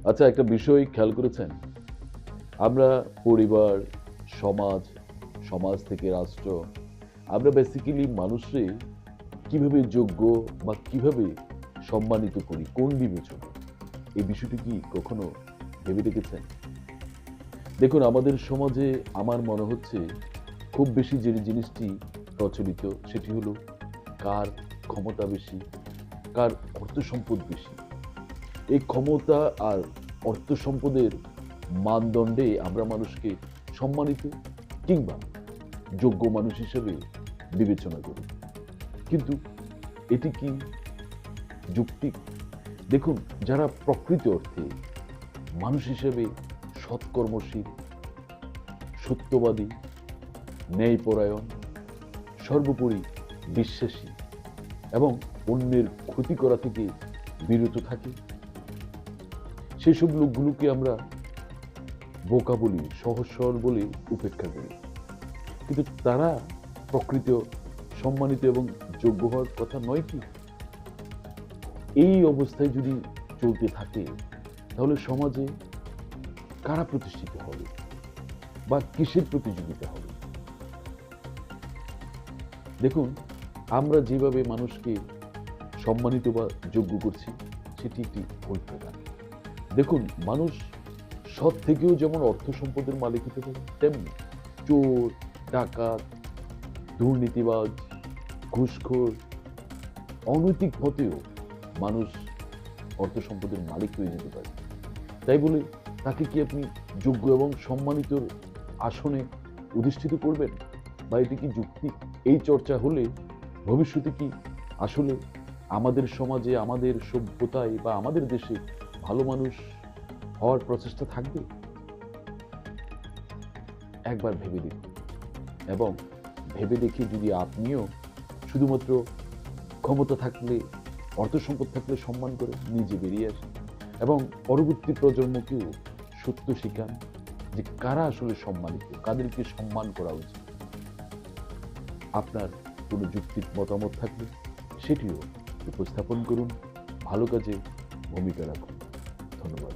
আচ্ছা, একটা বিষয় খেয়াল করেছেন? আমরা পরিবার, সমাজ, সমাজ থেকে রাষ্ট্র, আমরা বেসিক্যালি মানুষরে কিভাবে যোগ্য বা কিভাবে সম্মানিত করি, কোন বিবেচনায়? এই বিষয়টি কি কখনো ভেবে দেখেছেন? দেখুন, আমাদের সমাজে আমার মনে হচ্ছে খুব বেশি যে জিনিসটি প্রচলিত সেটি হলো কার ক্ষমতা বেশি, কার অর্থ সম্পদ বেশি। এই ক্ষমতা আর অর্থ সম্পদের মানদণ্ডে আমরা মানুষকে সম্মানিত কিংবা যোগ্য মানুষ হিসেবে বিবেচনা করি। কিন্তু এটি কি যৌক্তিক? দেখুন, যারা প্রকৃত অর্থে মানুষ হিসেবে সৎকর্মশীল, সত্যবাদী, ন্যায়পরায়ণ, সর্বোপরি বিশ্বাসী এবং অন্যের ক্ষতি করা থেকে বিরত থাকে, সেসব লোকগুলোকে আমরা বোকা বলি, সহজ সরল বলে উপেক্ষা করি। কিন্তু তারা প্রকৃত সম্মানিত এবং যোগ্য হওয়ার কথা নয় কি? এই অবস্থায় যদি চলতে থাকে তাহলে সমাজে কারা প্রতিষ্ঠিত হবে বা কিসের প্রতিযোগিতা হবে? দেখুন, আমরা যেভাবে মানুষকে সম্মানিত বা যোগ্য করছি সেটি একটি ভুল প্রকার। দেখুন, মানুষ সৎ থেকেও যেমন অর্থ সম্পদের মালিক হতে পারে, তেমনি চোর, ডাকাত, দুর্নীতিবাজ, ঘুষখোর, অনৈতিক পথেও মানুষ অর্থ সম্পদের মালিক হয়ে যেতে পারে। তাই বলে তাকে কি আপনি যোগ্য এবং সম্মানিত আসনে অধিষ্ঠিত করবেন? বা এটি কি যুক্তি? এই চর্চা হলে ভবিষ্যতে কি আসলে আমাদের সমাজে, আমাদের সভ্যতায় বা আমাদের দেশে ভালো মানুষ হওয়ার প্রচেষ্টা থাকবে? একবার ভেবে দেখুন, এবং ভেবে দেখে যদি আপনিও শুধুমাত্র ক্ষমতা থাকলে, অর্থ সম্পদ থাকলে সম্মান করে নিজে বেরিয়ে আসেন এবং পরবর্তী প্রজন্মকেও সত্য শেখান যে কারা আসলে সম্মানিত, কাদেরকে সম্মান করা উচিত। আপনার কোনো যুক্তিক মতামত থাকলে সেটিও উপস্থাপন করুন, ভালো কাজে ভূমিকা রাখুন। ধন্যবাদ।